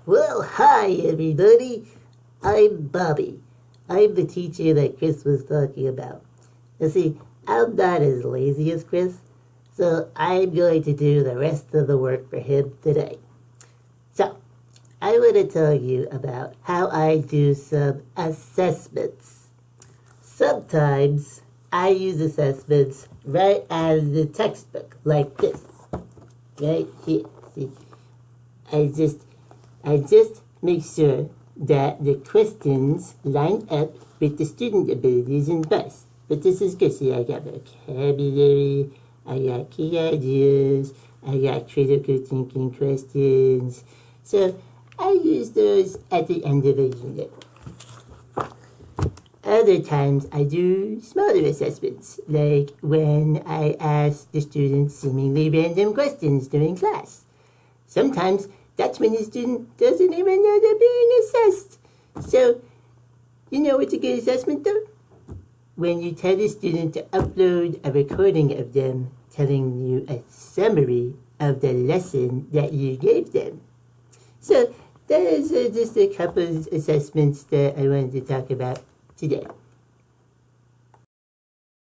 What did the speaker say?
Well, hi everybody. I'm Bobby. I'm the teacher that Chris was talking about. You see, I'm not as lazy as Chris, so I'm going to do the rest of the work for him today. So, I want to tell you about how I do some assessments. Sometimes I use assessments right out of the textbook, like this. Right here. See, I just I just make sure that the questions line up with the student abilities and bus. But this is good. See, I got vocabulary, I got key ideas, I got critical thinking questions. So I use those at the end of a unit. Other times I do smaller assessments, like when I ask the students seemingly random questions during class. Sometimes that's when the student doesn't even know they're being assessed. So, you know what's a good assessment though? When you tell the student to upload a recording of them telling you a summary of the lesson that you gave them. So, that is just a couple of assessments that I wanted to talk about today.